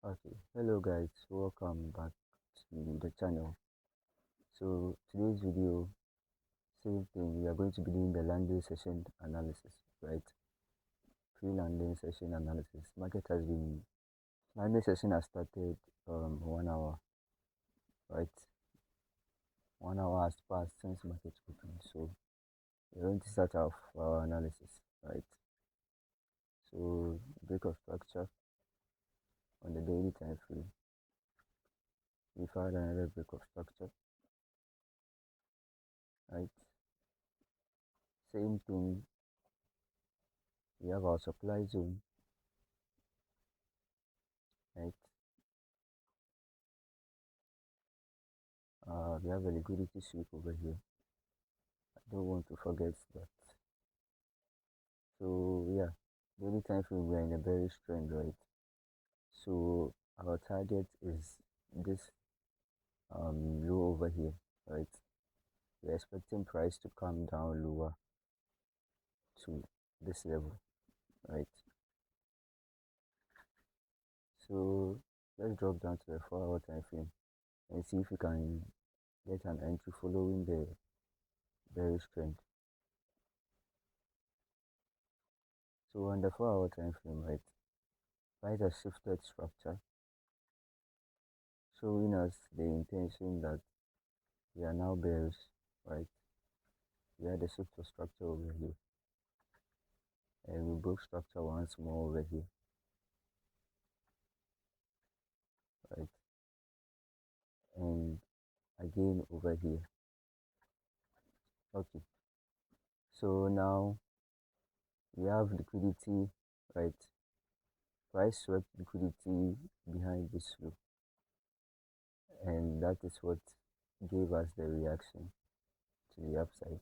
Okay, hello guys, welcome back to the channel. So today's video, same thing, we are going to be doing the landing session analysis, right? Pre-landing session analysis. Landing session has started 1 hour, right? 1 hour has passed since market opened, so we're going to start our analysis, right? So break of structure on the daily time frame. We found another break of structure, right? Same thing, we have our supply zone, right? We have a liquidity sweep over here. I don't want to forget that. So yeah, daily time frame we are in a bearish trend, right? So our target is this low over here, right? We're expecting price to come down lower to this level, right? So let's drop down to the 4 hour time frame and see if we can get an entry following the bearish trend. So on the 4 hour time frame, right, price has shifted structure, showing us the intention that we are now bearish, right? We had a shift of structure over here, and we broke structure once more over here, right? And again over here. Okay, so now we have liquidity, right? Price swept liquidity behind this low, and that is what gave us the reaction to the upside.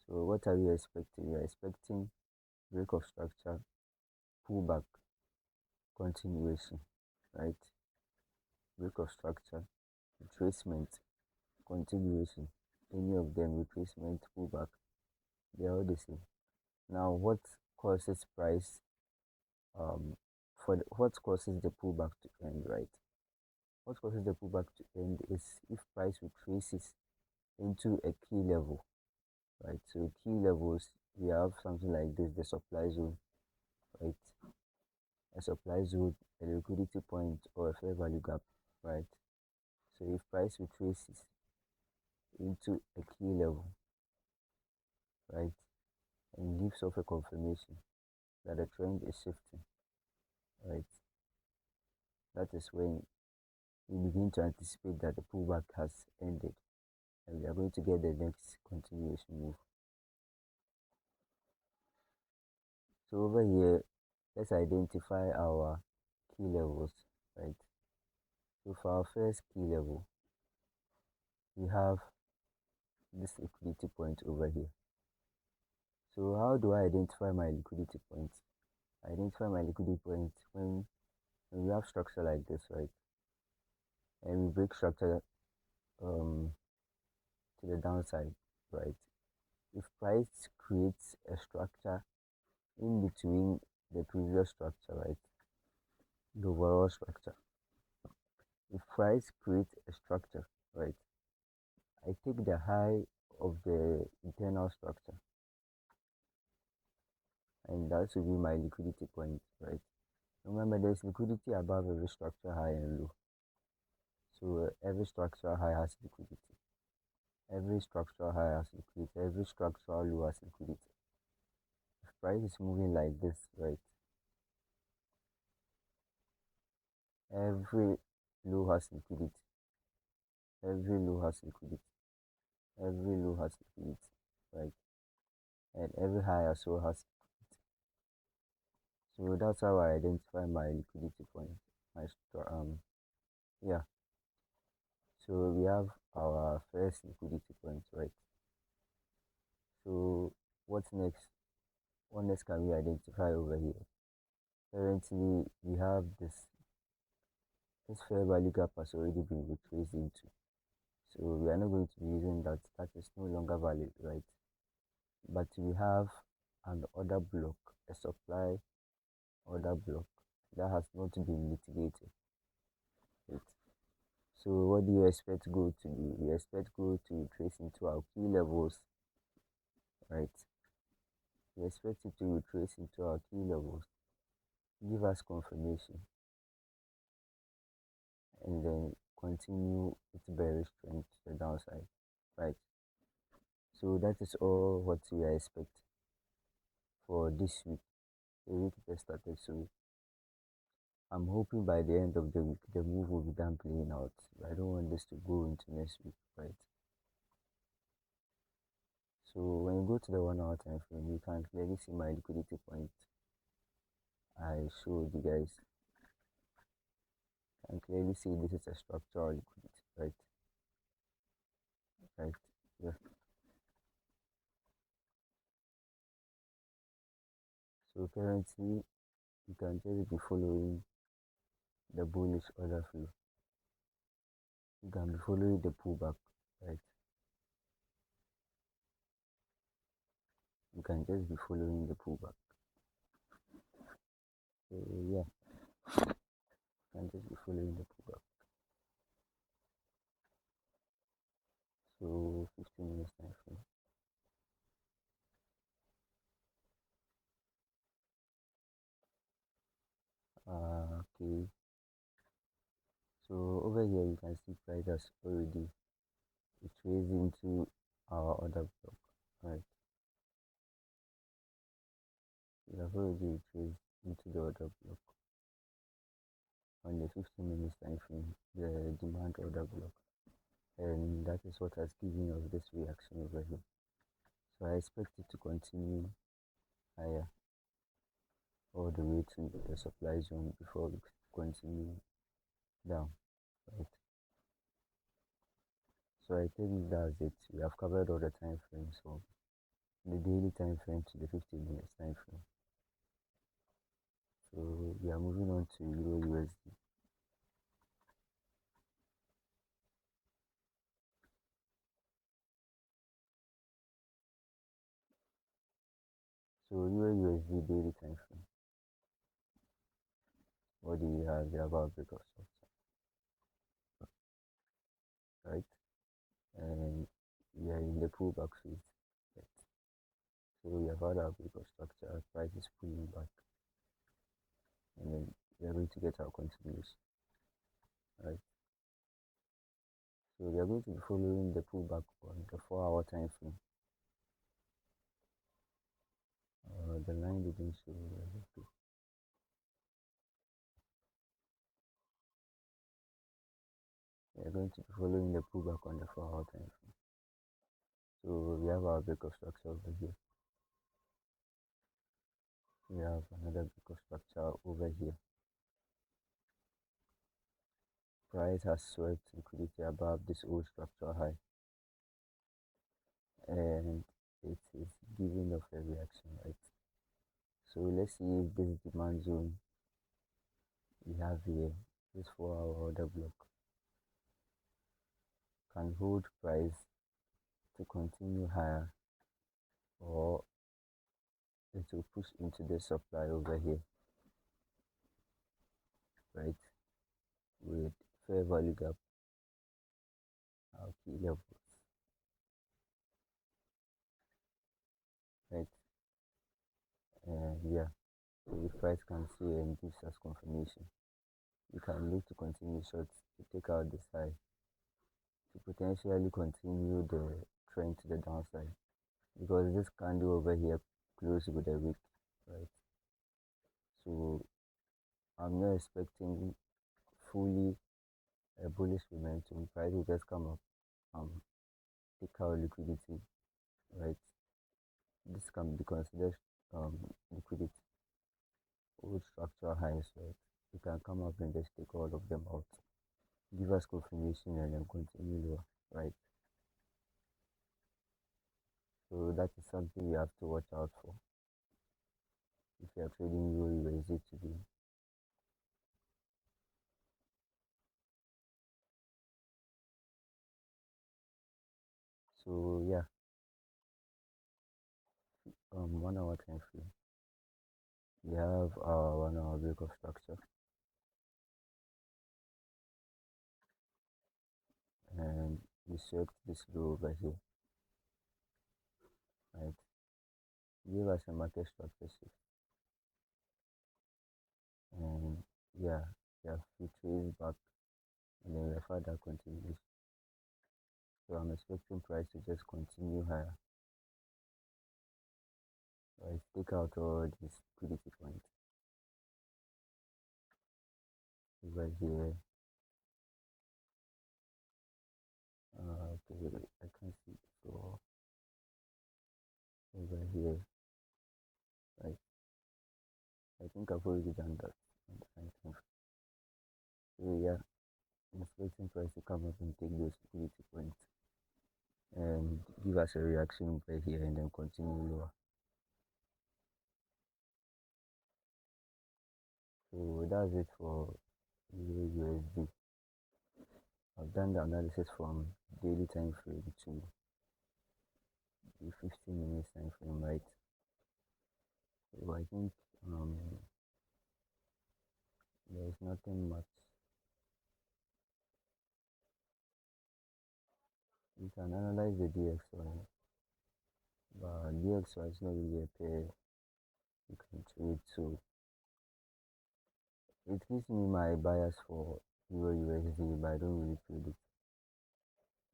So what are we expecting? We are expecting break of structure, pullback, continuation, right? Break of structure, retracement, continuation, any of them, retracement, pullback, they are all the same. Now what causes price what causes the pullback to end, right? What causes the pullback to end is if price retraces into a key level, right? So key levels, we have something like this, the supply zone, right? A supply zone, a liquidity point, or a fair value gap, right? So if price retraces into a key level, right, and gives off a confirmation that the trend is shifting, right, that is when we begin to anticipate that the pullback has ended and we are going to get the next continuation move. So over here, let's identify our key levels, right? So for our first key level, we have this liquidity point over here. So how do I identify my liquidity point? I identify my liquidity point when we have structure like this, right? And we break structure um, to the downside, right? If price creates a structure in between the previous structure, right, the overall structure, if price creates a structure, right, I take the high of the internal structure, and that should be my liquidity point, right? Remember, there's liquidity above every structure high and low. So every structural high has liquidity, every structural high has liquidity, every structural low has liquidity. If price is moving like this, right, every low has liquidity, every low has liquidity, every low has liquidity, right, and every high also has liquidity. So that's how I identify my liquidity point. My yeah. So we have our first liquidity point, right? So what's next? What next can we identify over here? Currently, we have this fair value gap has already been retraced into. So we are not going to be using that. That is no longer valid, right? But we have an order block, a supply order block, that has not been mitigated. Right? So what do you expect gold to do? You expect gold to trace into our key levels, right? You expect it to retrace into our key levels, give us confirmation, and then continue its bearish trend to the downside, right? So that is all what we expect for this week. The week just started, so I'm hoping by the end of the week the move will be done playing out. I don't want this to go into next week, right? So when you go to the 1 hour time frame, you can clearly see my liquidity point. I showed you guys. You can clearly see this is a structural liquidity, right? Right. Yeah. So currently you can just be following the bullish order flow. You can be following the pullback, right? You can just be following the pullback. So yeah, you can just be following the pullback. So 15 minutes time frame. Okay. So over here you can see price has already retraced into our order block, right? We have already retraced into the order block on the 15 minutes time frame, the demand order block, and that is what has given us this reaction over here. So I expect it to continue higher all the way to the supply zone before we continue down, right? So I think that's it. We have covered all the time frames from the daily time frame to the 15 minutes time frame. So we are moving on to Euro USD. So Euro USD daily time frame. What do we have? We have our break of structure, right? And we are in the pullback phase. Right? So we have had our break of structure, price is pulling back, and then we are going to get our continuation, right? So we are going to be following the pullback on the 4 hour time frame. The line didn't show. Okay. We are going to be following the pullback on the 4 hour time frame. So we have our break of structure over here. We have another break of structure over here. Price has swept liquidity above this old structure high, and it is giving off a reaction, right? So let's see if this demand zone we have here, this 4 hour order block, can hold price to continue higher, or it will push into the supply over here, right? With fair value gap, our key levels, right? And yeah, so the price can see and gives us confirmation. We can look to continue shorts to take out this high to potentially continue the trend to the downside, because this candle over here close with a wick, right? So I'm not expecting fully a bullish momentum. Price will just come up, take out liquidity, right? This can be considered liquidity, old structural highs, right? You can come up and just take all of them out, give us confirmation, and then continue lower, right? So that is something you have to watch out for if you are trading Euro USD today. So yeah, 1 hour time frame. We have our 1 hour break of structure, and we select this row over here, right? Give us a market structure shift, and yeah, we have to trace back, and then refer that continuation. So I'm expecting price to just continue higher, right? Take out all these liquidity points over here. Okay, I can see. So over here, right? I think I've already done that. So yeah, I'm expecting price to come up and take those liquidity points and give us a reaction over here and then continue lower. So that's it for Euro USD. I've done the analysis from daily time frame to the 15 minutes time frame, right? So I think um, there's nothing much. You can analyze the DXY, but DXY is not really a pair you can trade. So it gives me my bias for Euro USD, but I don't really trade it.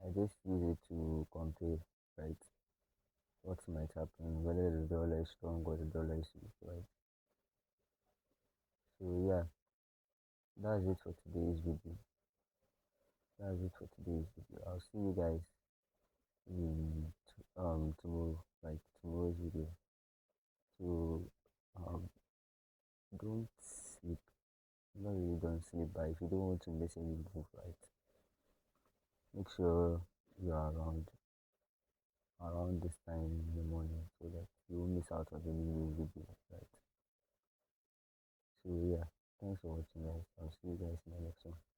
I just use it to compare, right? What might happen, whether the dollar is strong or the dollar is weak, right? So yeah, that's it for today's video. That's it for today's video. I'll see you guys in tomorrow, like tomorrow's video. So um don't sleep. Not really don't sleep, but if you don't want to miss any move, right? Make sure you are around this time in the morning so that you won't miss out on any new video, right? So yeah, thanks for watching guys. I'll see you guys in the next one.